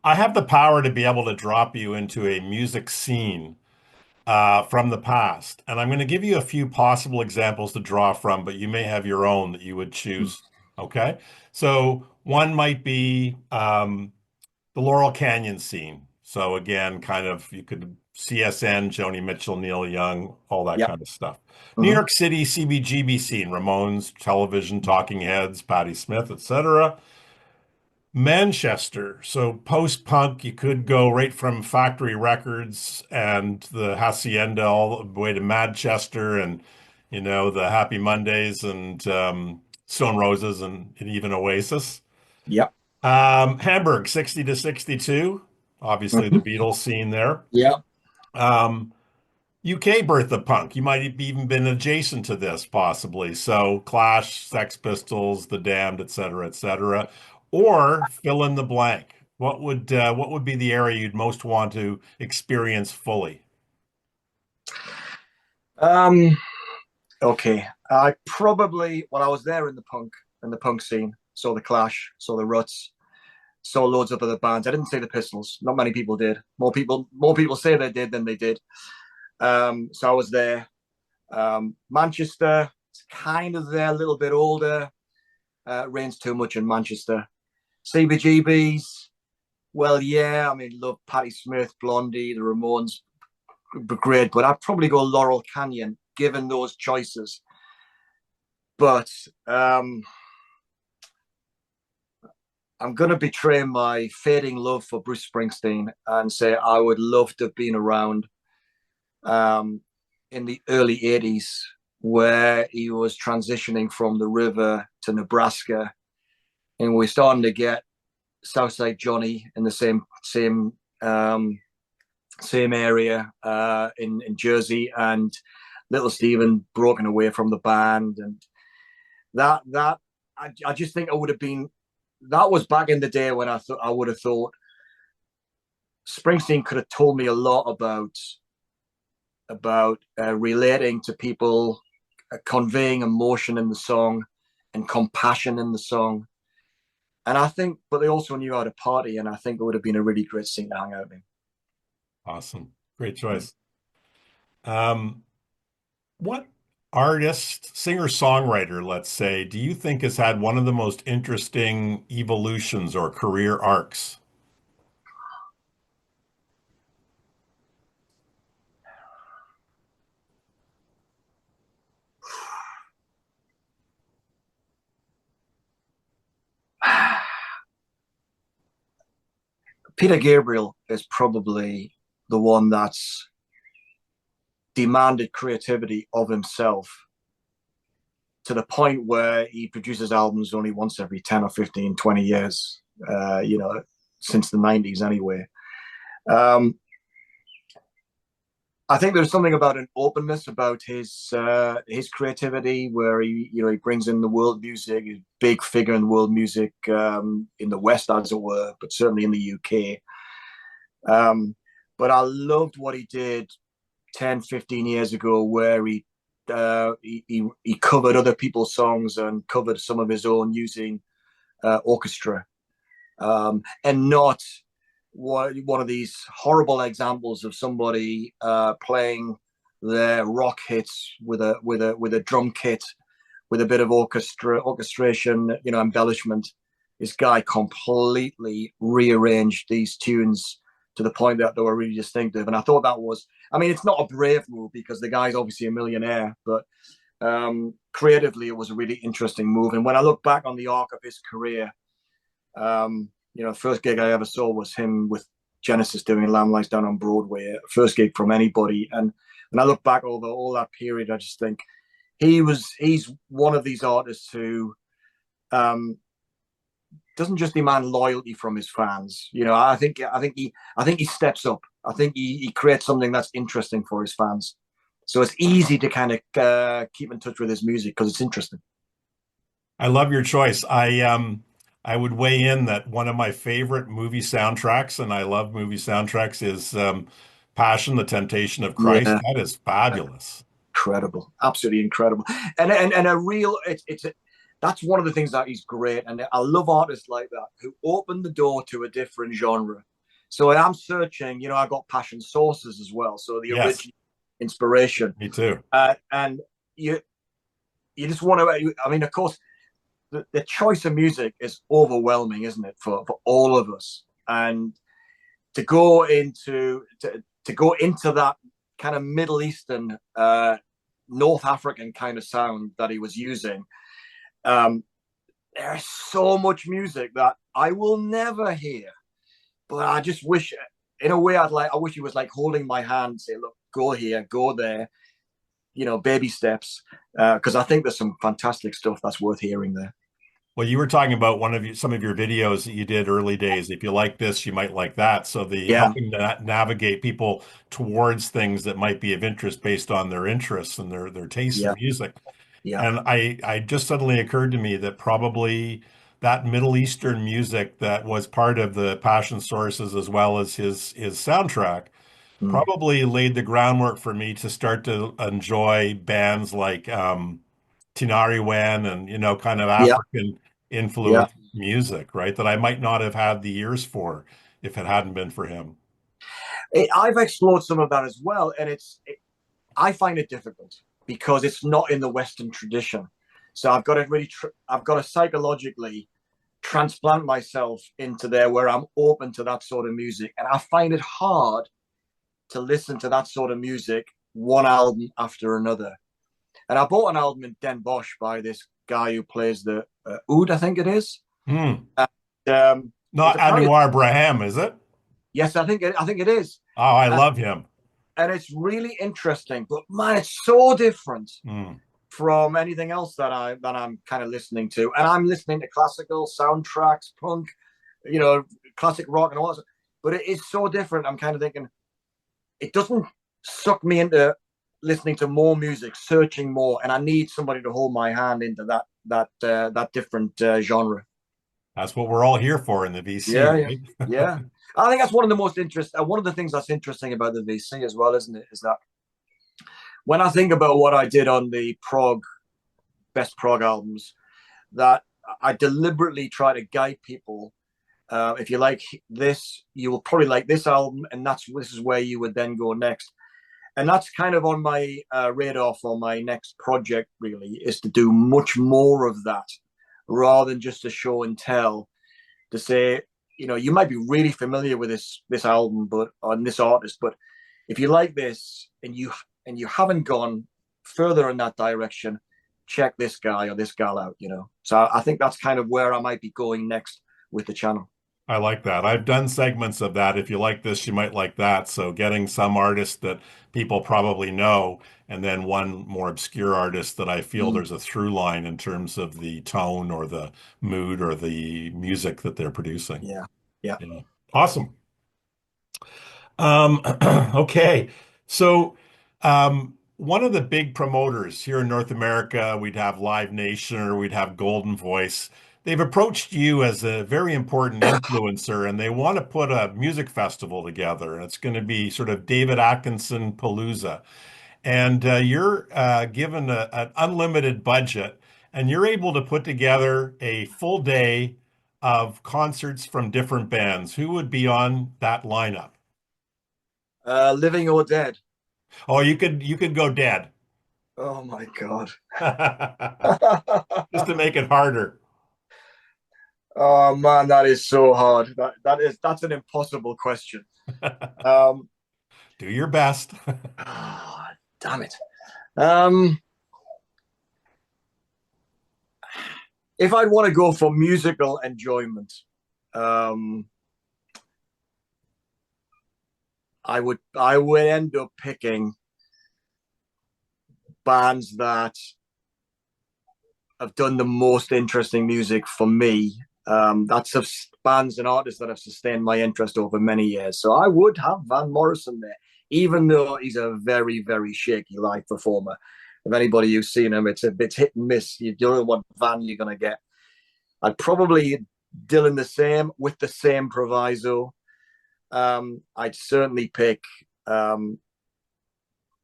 I have the power to be able to drop you into a music scene from the past, and I'm going to give you a few possible examples to draw from, but you may have your own that you would Hmm. choose. Okay, so one might be the Laurel Canyon scene. So again, kind of you could CSN, Joni Mitchell, Neil Young, all that Yeah. kind of stuff. New Hmm. York City CBGB scene, Ramones, Television, Talking Heads, Patti Smith, etc. Manchester, so post-punk, you could go right from Factory Records and the Hacienda all the way to Manchester and the Happy Mondays and Stone Roses and even Oasis. Yeah. Hamburg, 60 to 62. Obviously, the Hmm. Beatles scene there. Yeah. Um, UK birth of punk. You might have even been adjacent to this, possibly. So Clash, Sex Pistols, The Damned, et cetera, et cetera. Or fill in the blank. What would be the area you'd most want to experience fully? Um, okay. I probably, when I was there in the punk scene, saw the Clash, saw the Ruts, saw loads of other bands. I didn't see the Pistols. Not many people did. More people say they did than they did. So I was there. Manchester, it's kind of there, a little bit older. Rains too much in Manchester. CBGBs, well, yeah. I mean, love Patti Smith, Blondie, the Ramones, great. But I'd probably go Laurel Canyon, given those choices. But I'm going to betray my fading love for Bruce Springsteen and say I would love to have been around um, in the early 80s where he was transitioning from the river to Nebraska. And we're starting to get Southside Johnny in the um, same area in Jersey, and Little Steven broken away from the band, and I just think I would have been. That was back in the day when I would have thought Springsteen could have told me a lot about relating to people, conveying emotion in the song, and compassion in the song. And I think, but they also knew how to party, and I think it would have been a really great scene to hang out in. Awesome. Great Mm. choice. Um, what artist, singer-songwriter, let's say, do you think has had one of the most interesting evolutions or career arcs? Peter Gabriel is probably the one that's demanded creativity of himself to the point where he produces albums only once every 10 or 15, 20 years, since the 90s anyway. Um, I think there's something about an openness about his creativity, where he brings in the world music, a big figure in world music in the West, as it were, but certainly in the UK. Um, but I loved what he did 10, 15 years ago, where he covered other people's songs and covered some of his own using orchestra, and not one of these horrible examples of somebody playing their rock hits with a drum kit with a bit of orchestration, embellishment. This guy completely rearranged these tunes to the point that they were really distinctive. And I thought that was, I mean, it's not a brave move because the guy's obviously a millionaire, but creatively, it was a really interesting move. And when I look back on the arc of his career, the first gig I ever saw was him with Genesis doing Lamb Lies Down on Broadway, first gig from anybody. And when I look back over all that period, I just think he's one of these artists who um, doesn't just demand loyalty from his fans. I think he steps up. I think he creates something that's interesting for his fans. So it's easy to kind of keep in touch with his music because it's interesting. I love your choice. I would weigh in that one of my favorite movie soundtracks, and I love movie soundtracks, is Passion, The Temptation of Christ. Yeah, That is fabulous. incredible, absolutely incredible, and a real. That's one of the things that he's great, and I love artists like that who open the door to a different genre. So I'm searching. You know, I got passion sources as well. So the Yes, original inspiration, me too. and you just want to. I mean, of course, the choice of music is overwhelming, isn't it, for all of us? And to go into that kind of Middle Eastern, North African kind of sound that he was using. There's so much music that I will never hear, but I just wish, in a way, I wish he was like holding my hand and say, "Look, go here, go there," you know, baby steps, because I think there's some fantastic stuff that's worth hearing there. Well, you were talking about some of your videos that you did early days. If you like this, you might like that. So the Yeah, helping to navigate people towards things that might be of interest based on their interests and their taste in yeah, music. yeah. And I just suddenly occurred to me that probably that Middle Eastern music that was part of the passion sources as well as his soundtrack Mm. probably laid the groundwork for me to start to enjoy bands like Tinari Wen and kind of Yeah, African yeah. influenced music, right? That I might not have had the ears for if it hadn't been for him. I've explored some of that as well, and I find it difficult because it's not in the Western tradition. So I've got to psychologically transplant myself into there where I'm open to that sort of music, and I find it hard to listen to that sort of music one album after another. And I bought an album in Den Bosch by this guy who plays the oud, I think it is. Hmm. And, it's Not apparently Anwar Braham, is it? yes, I think it is. Oh, I And, love him. and it's really interesting, but man, it's so different Hmm. from anything else that I'm kind of listening to. And I'm listening to classical soundtracks, punk, you know, classic rock and all that. But it is so different. I'm kind of thinking it doesn't suck me into listening to more music, searching more, and I need somebody to hold my hand into that different genre. That's what we're all here for in the VC, Yeah, yeah, right? yeah. I think that's one of the most interesting. One of the things that's interesting about the VC as well, isn't it? Is that when I think about what I did on the prog best prog albums, that I deliberately try to guide people. If you like this, you will probably like this album, and this is where you would then go next. And that's kind of on my radar for my next project. Really, is to do much more of that rather than just a show and tell. To say, you know, you might be really familiar with this album, but on this artist, but if you like this and you haven't gone further in that direction, check this guy or this gal out. You know, so I think that's kind of where I might be going next with the channel. I like that. I've done segments of that. If you like this, you might like that. So getting some artists that people probably know, and then one more obscure artist that I feel Mm, there's a through line in terms of the tone or the mood or the music that they're producing. yeah, yeah. Yeah. Awesome. Okay. So, one of the big promoters here in North America, we'd have Live Nation or we'd have Golden Voice. They've approached you as a very important influencer and they want to put a music festival together. And it's going to be sort of David Atkinson Palooza. And you're given an unlimited budget and you're able to put together a full day of concerts from different bands. Who would be on that lineup? Living or dead. Oh, you could go dead. Oh my god. Just to make it harder. Oh man, that is so hard. That's an impossible question. Um, Do your best. oh, damn it. Um, if I'd want to go for musical enjoyment, um, I would end up picking bands that have done the most interesting music for me. That's bands and artists that have sustained my interest over many years. So I would have Van Morrison there, even though he's a very, very shaky live performer. If anybody who's seen him, it's a bit hit and miss. You don't know what Van you're going to get. I'd probably Dylan the same with the same proviso. I'd certainly pick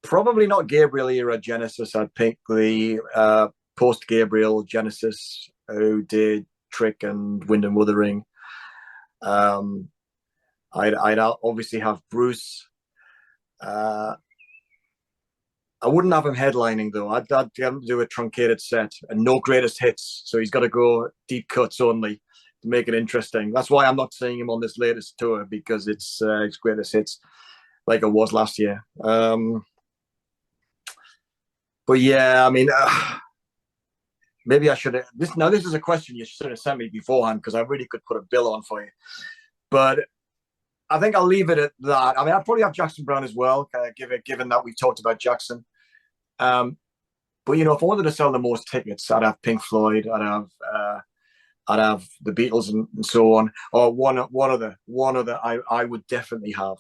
Probably not Gabriel era Genesis. I'd pick the post Gabriel Genesis, who did Trick and Wind and Wuthering. I'd obviously have Bruce. I wouldn't have him headlining though. I'd get him to do a truncated set and no greatest hits. So he's got to go deep cuts only to make it interesting. That's why I'm not seeing him on this latest tour, because it's greatest hits like it was last year. But yeah, I mean, maybe I should have. This is a question you should have sent me beforehand, because I really could put a bill on for you. But I think I'll leave it at that. I mean, I'd probably have Jackson Browne as well, given that we've talked about Jackson. But you know, if I wanted to sell the most tickets, I'd have Pink Floyd, I'd have the Beatles and so on, or one other. I would definitely have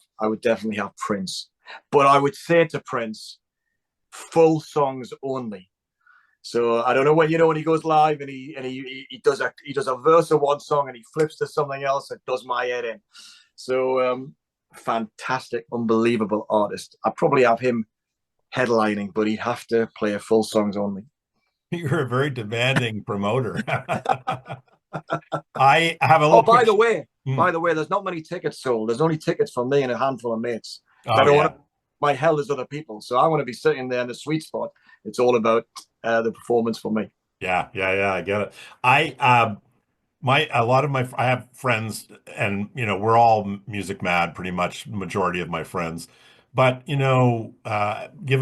Prince. But I would say to Prince, full songs only. So I don't know when he goes live and he does a verse of one song and he flips to something else that does my head in. So fantastic, unbelievable artist. I'd probably have him headlining, but he'd have to play a full songs only. You're a very demanding promoter. I have a Oh, little quick. by the way, there's not many tickets sold. There's only tickets for me and a handful of mates. Oh, yeah. My hell is other people. So I want to be sitting there in the sweet spot. It's all about the performance for me. Yeah, I get it. I have friends, and we're all music mad, pretty much majority of my friends. But given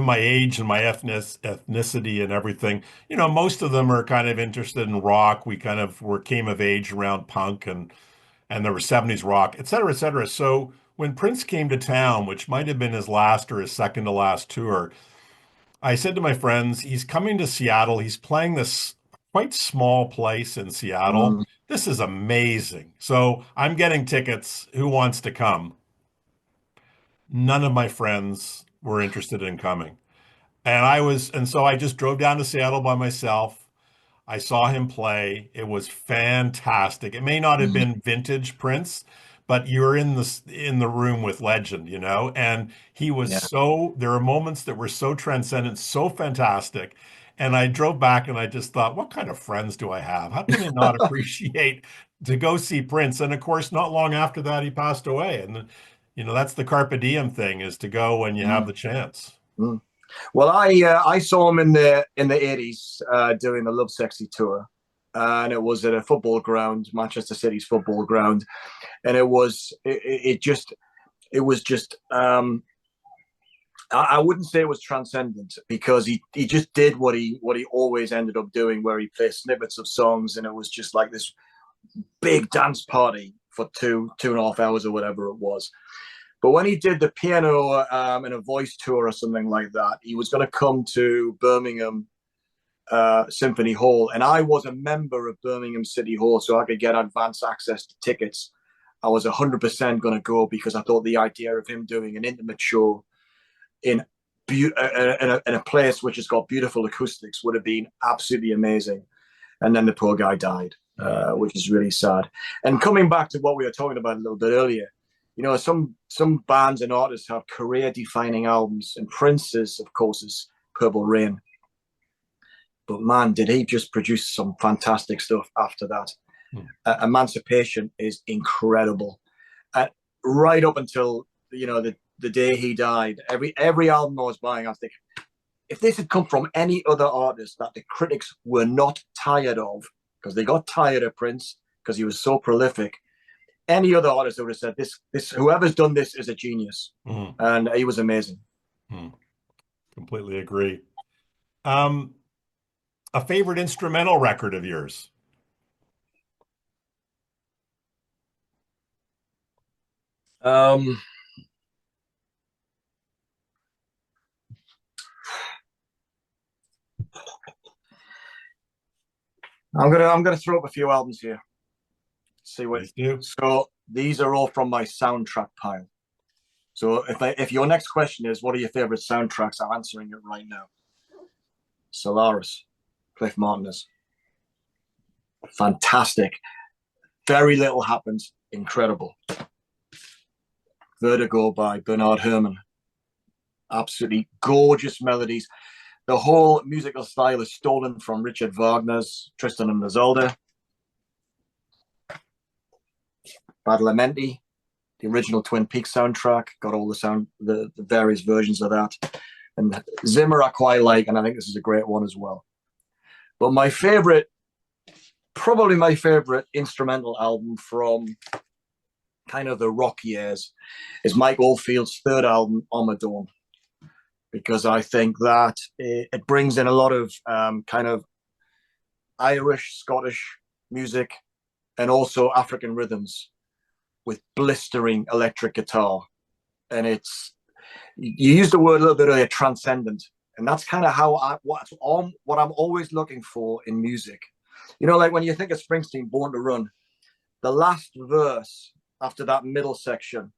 my age and my ethnicity and everything, most of them are kind of interested in rock. We kind of came of age around punk, and there was 70s rock, et cetera, et cetera. So when Prince came to town, which might have been his last or his second to last tour, I said to my friends, he's coming to Seattle. He's playing this quite small place in Seattle. Mm. This is amazing. So I'm getting tickets. Who wants to come? None of my friends were interested in coming. And so I just drove down to Seattle by myself. I saw him play. It was fantastic. It may not have Mm. been vintage Prince, but you're in the room with legend, and he was Yeah. there are moments that were so transcendent, so fantastic. And I drove back and I just thought, what kind of friends do I have? How can I not appreciate to go see Prince? And of course, not long after that, he passed away. And that's the carpe diem thing, is to go when you have Mm. the chance. Mm. Well, I saw him in the 80s doing the Love Sexy tour, and it was at a football ground, Manchester City's football ground, and it was just I wouldn't say it was transcendent, because he just did what he always ended up doing, where he played snippets of songs, and it was just like this big dance party for two and a half hours or whatever it was. But when he did the piano in a voice tour or something like that, he was going to come to Birmingham Symphony Hall, and I was a member of Birmingham City Hall, so I could get advance access to tickets. I was 100% going to go, because I thought the idea of him doing an intimate show in a place which has got beautiful acoustics would have been absolutely amazing. And then the poor guy died, which is really sad. And coming back to what we were talking about a little bit earlier, some bands and artists have career-defining albums, and Prince's, of course, is Purple Rain. But man, did he just produce some fantastic stuff after that. Emancipation is incredible. Right up until, the day he died, every album I was buying, I was thinking, if this had come from any other artist that the critics were not tired of, because they got tired of Prince because he was so prolific, any other artist would have said, this whoever's done this is a genius. And he was amazing. Completely agree. A favorite instrumental record of yours? I'm gonna throw up a few albums here. See what. Please do. So these are all from my soundtrack pile. So if your next question is, what are your favorite soundtracks, I'm answering it right now. Solaris, Cliff Martinez. Fantastic. Very Little Happens. Incredible. Vertigo by Bernard Herrmann. Absolutely gorgeous melodies. The whole musical style is stolen from Richard Wagner's Tristan and Isolde, Badalamenti, the original Twin Peaks soundtrack. Got all the various versions of that. And Zimmer I quite like, and I think this is a great one as well. But my favorite, probably my favorite instrumental album from kind of the rock years is Mike Oldfield's third album, Ommadawn, because I think that it brings in a lot of kind of Irish, Scottish music and also African rhythms with blistering electric guitar. And you used the word a little bit earlier, transcendent. And that's kind of what I'm always looking for in music. You know, like when you think of Springsteen, Born to Run, the last verse after that middle section,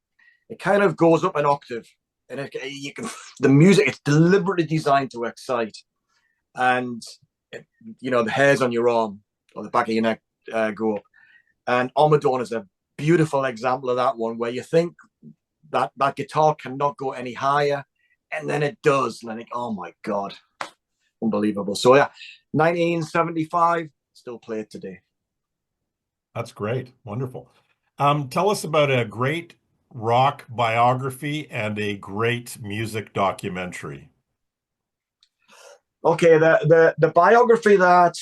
it kind of goes up an octave, and the music, it's deliberately designed to excite, and the hairs on your arm or the back of your neck go up. And Ommadawn is a beautiful example of that one, where you think that guitar cannot go any higher, and then it does. And I think, oh my God, unbelievable. So yeah, 1975, still played today. That's great. Wonderful. Tell us about a great rock biography and a great music documentary. Okay, the biography that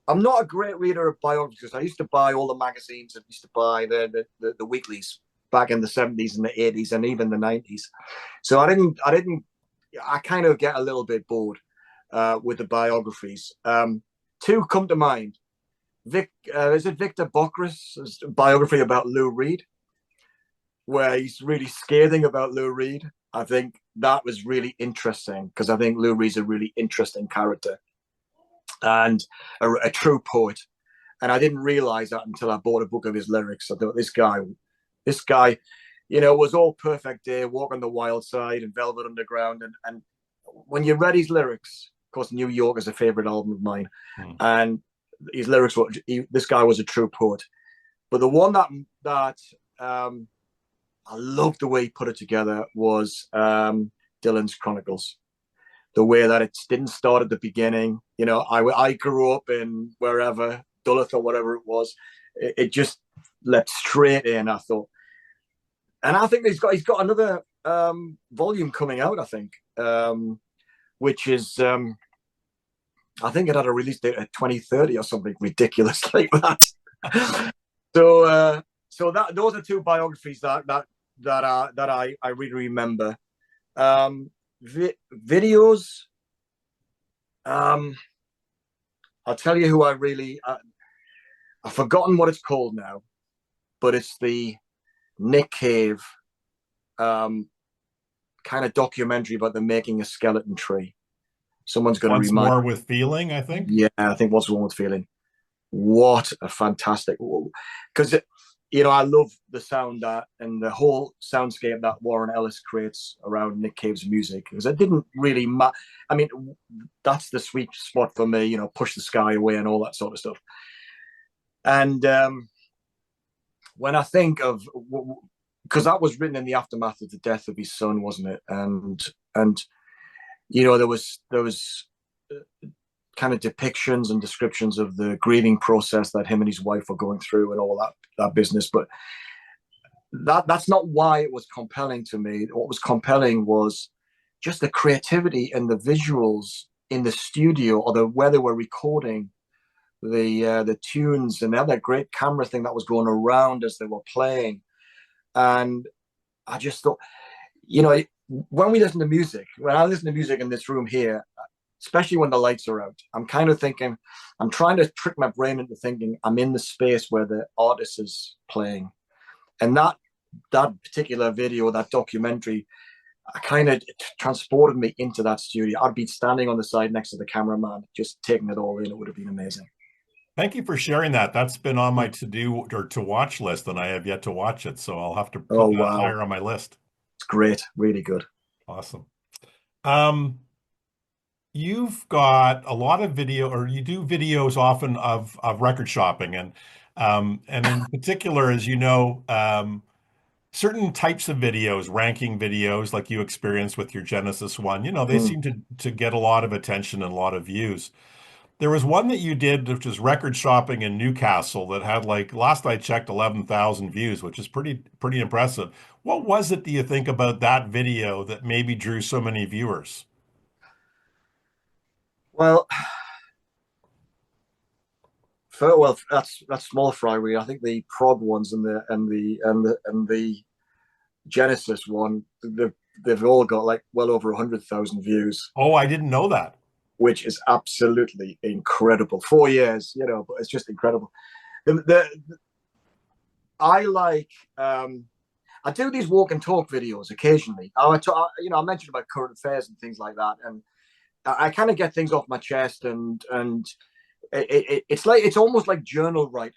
I'm not a great reader of biographies, because I used to buy all the magazines and used to buy the weeklies back in the 70s and the 80s and even the 90s. So I kind of get a little bit bored with the biographies. Two come to mind. Is it Victor Bockris' biography about Lou Reed, where he's really scathing about Lou Reed? I think that was really interesting, because I think Lou Reed's a really interesting character and a true poet. And I didn't realize that until I bought a book of his lyrics. I thought this guy, was all perfect day, Walk on the Wild Side and Velvet Underground. And when you read his lyrics, of course, New York is a favorite album of mine. And his lyrics this guy was a true poet. But the one that I loved the way he put it together was Dylan's Chronicles. The way that it didn't start at the beginning. I grew up in wherever, Duluth or whatever it was. It just leapt straight in, I thought. And I think he's got another volume coming out, I think, which is, I think it had a release date at 2030 or something ridiculous like that. So those are two biographies that I really remember. Videos. I'll tell you who I've forgotten what it's called now, but it's the Nick Cave kind of documentary about the making a skeleton tree. Someone's going to Once remind. More with Feeling, I think. Yeah, I think What's Wrong with Feeling. What a fantastic, because I love the sound and the whole soundscape that Warren Ellis creates around Nick Cave's music, because it didn't really matter. I mean, that's the sweet spot for me, Push the Sky Away and all that sort of stuff. And when I think of, because that was written in the aftermath of the death of his son, wasn't it? And there was kind of depictions and descriptions of the grieving process that him and his wife were going through and all that business. But that's not why it was compelling to me. What was compelling was just the creativity and the visuals in the studio, or where they were recording the tunes, and they had that great camera thing that was going around as they were playing. And I just thought, when I listen to music in this room here, especially when the lights are out, I'm kind of thinking, I'm trying to trick my brain into thinking I'm in the space where the artist is playing. And that particular video, that documentary, kind of transported me into that studio. I'd be standing on the side next to the cameraman, just taking it all in. It would have been amazing. Thank you for sharing that. That's been on my to-do or to watch list, and I have yet to watch it, so I'll have to put that higher on my list. It's great. Really good. Awesome. You've got a lot of video, or you do videos often of record shopping, and in particular, as you know, certain types of videos, ranking videos like you experienced with your Genesis one, they Mm. seem to get a lot of attention and a lot of views. There was one that you did, which was record shopping in Newcastle, that had, like, last I checked, 11,000 views, which is pretty impressive. What was it, do you think, about that video that maybe drew so many viewers? Well, that's small fry. Really, I think the prog ones and the Genesis one, they've all got like well over 100,000 views, Oh, I didn't know that. which is absolutely incredible. 4 years, but it's just incredible. The I like I do these walk and talk videos occasionally. I mentioned about current affairs and things like that, and I kind of get things off my chest, and it's almost like journal writing.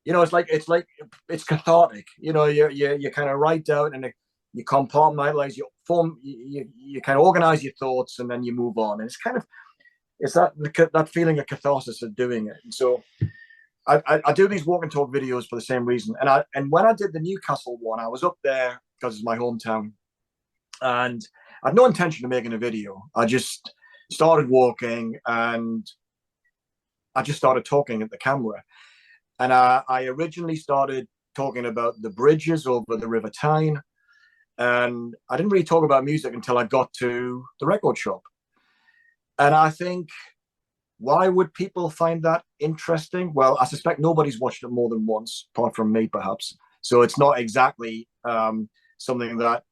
It's cathartic. You kind of write down and you compartmentalize your form. You kind of organize your thoughts, and then you move on. And it's that feeling of catharsis of doing it. And so I do these walk and talk videos for the same reason. And when I did the Newcastle one, I was up there because it's my hometown, and I had no intention of making a video. I just started walking, and I just started talking at the camera. And I originally started talking about the bridges over the River Tyne, and I didn't really talk about music until I got to the record shop. And I think, why would people find that interesting? Well, I suspect nobody's watched it more than once, apart from me, perhaps. So it's not exactly something that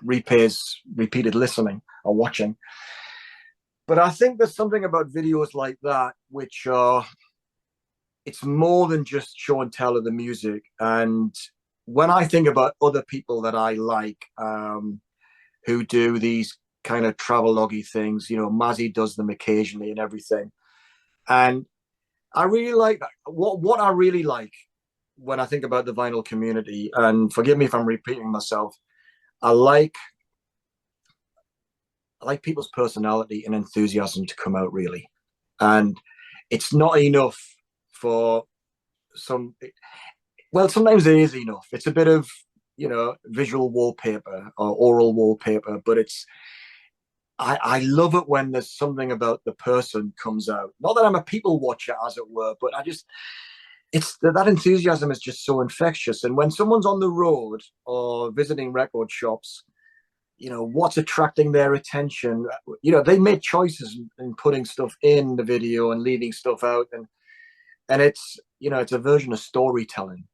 repays repeated listening or watching. But I think there's something about videos like that which are it's more than just show and tell of the music. And when I think about other people that I like, who do these kind of travelogue things, Mazzy does them occasionally and everything. And I really like that. What I really like when I think about the vinyl community, and forgive me if I'm repeating myself, I like people's personality and enthusiasm to come out, really. And it's not enough for some, well, sometimes it is enough. It's a bit of, visual wallpaper or oral wallpaper, but I love it when there's something about the person comes out. Not that I'm a people watcher, as it were, but it's that enthusiasm is just so infectious. And when someone's on the road or visiting record shops, what's attracting their attention. They make choices in putting stuff in the video and leaving stuff out, and it's a version of storytelling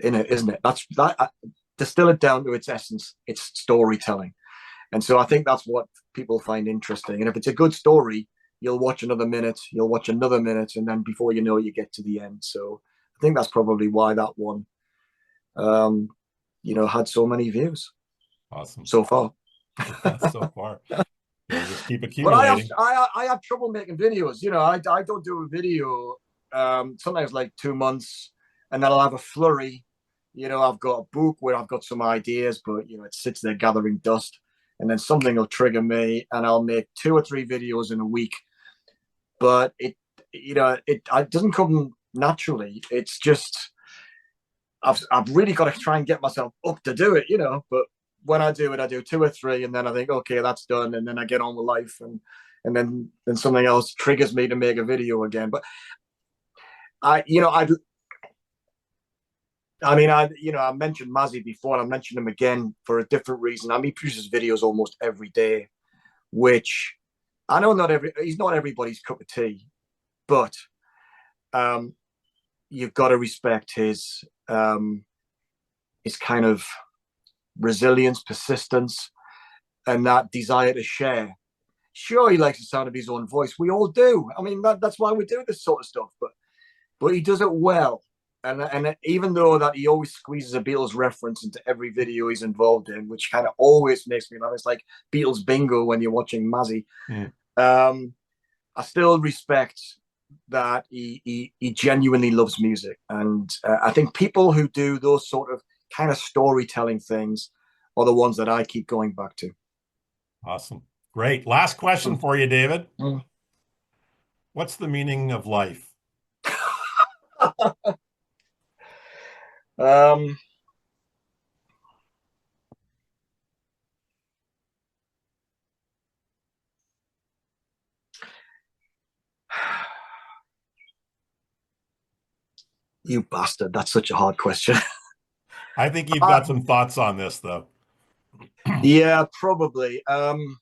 in it, isn't it? That's that. Distill it down to its essence, it's storytelling. And so I think that's what people find interesting. And if it's a good story, you'll watch another minute, you'll watch another minute, and then before you know it, you get to the end. So I think that's probably why that one had so many views Awesome. so far. So far. We'll just keep But I have accumulating. I have trouble making videos. I don't do a video sometimes like 2 months, and then I'll have a flurry. I've got a book where I've got some ideas, but it sits there gathering dust, and then something will trigger me, and I'll make 2 or 3 videos in a week. But it doesn't come naturally. It's just I've really got to try and get myself up to do it. But when I do it, I do 2 or 3, and then I think, okay, that's done, and then I get on with life, and then something else triggers me to make a video again. But I mentioned Mazzy before, and I mentioned him again for a different reason. He produces videos almost every day, which I know he's not everybody's cup of tea, but you've got to respect his kind of resilience, persistence, and that desire to share. Sure, he likes the sound of his own voice. We all do. I mean, that's why we do this sort of stuff. But he does it well. And even though that he always squeezes a Beatles reference into every video he's involved in, which kind of always makes me laugh. It's like Beatles bingo when you're watching Mazzy. Mm. I still respect that he genuinely loves music. And I think people who do those sort of kind of storytelling things are the ones that I keep going back to. Awesome. Great. Last question for you, David. Mm. What's the meaning of life? um, You bastard. That's such a hard question. I think you've uh, got some thoughts on this, though. yeah, probably. Oh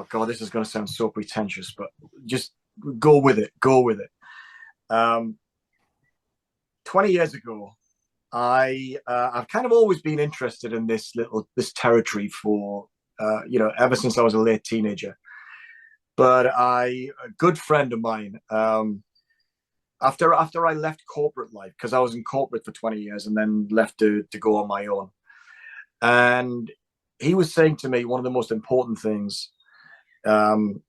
God, this is going to sound so pretentious, but just go with it. Go with it. Um, 20 years ago, I've kind of always been interested in this territory for ever since I was a late teenager. But a good friend of mine, after I left corporate life, because I was in corporate for 20 years and then left to go on my own, and he was saying to me one of the most important things um,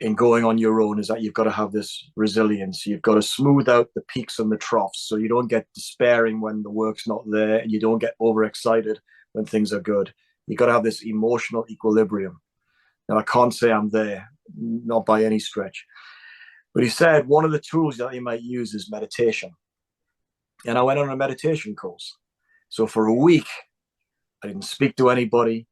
in going on your own is that you've got to have this resilience. You've got to smooth out the peaks and the troughs so you don't get despairing when the work's not there and you don't get overexcited when things are good. You've got to have this emotional equilibrium. Now, I can't say I'm there, not by any stretch. But he said one of the tools that you might use is meditation. And I went on a meditation course. So for a week, I didn't speak to anybody.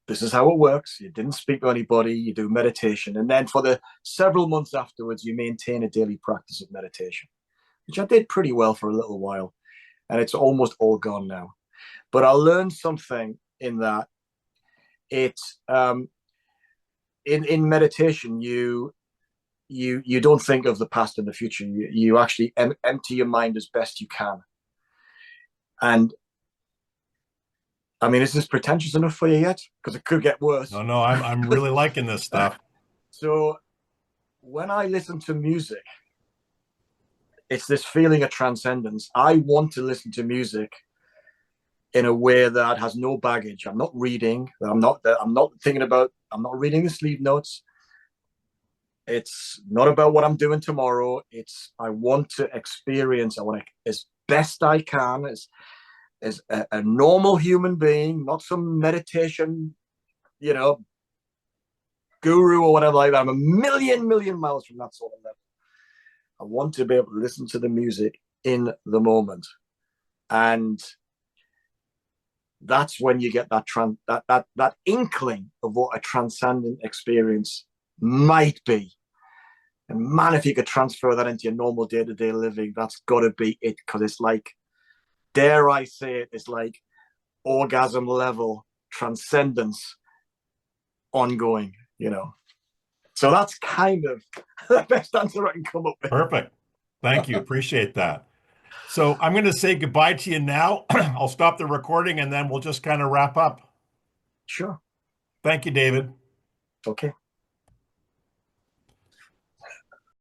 This is how it works. You didn't speak to anybody, you do meditation. And then for the several months afterwards, you maintain a daily practice of meditation, which I did pretty well for a little while. And it's almost all gone now. But I learned something in that it's in meditation, you don't think of the past and the future. You actually empty your mind as best you can. And I mean, is this pretentious enough for you yet? Because it could get worse. No, no, I'm really liking this stuff. So when I listen to music, it's this feeling of transcendence. I want to listen to music in a way that has no baggage. I'm not reading. I'm not thinking about. I'm not reading the sleeve notes. It's not about what I'm doing tomorrow. It's I want to experience. I want to, as best I can, as a normal human being, not some meditation, guru or whatever like that. I'm a million miles from that sort of level. I want to be able to listen to the music in the moment, and that's when you get that inkling of what a transcendent experience might be. And man, if you could transfer that into your normal day-to-day living, that's got to be it. Because it's like, dare I say it, it's like orgasm level transcendence ongoing, So that's kind of the best answer I can come up with. Perfect. Thank you. Appreciate that. So I'm going to say goodbye to you now. I'll stop the recording and then we'll just kind of wrap up. Sure. Thank you, David. Okay.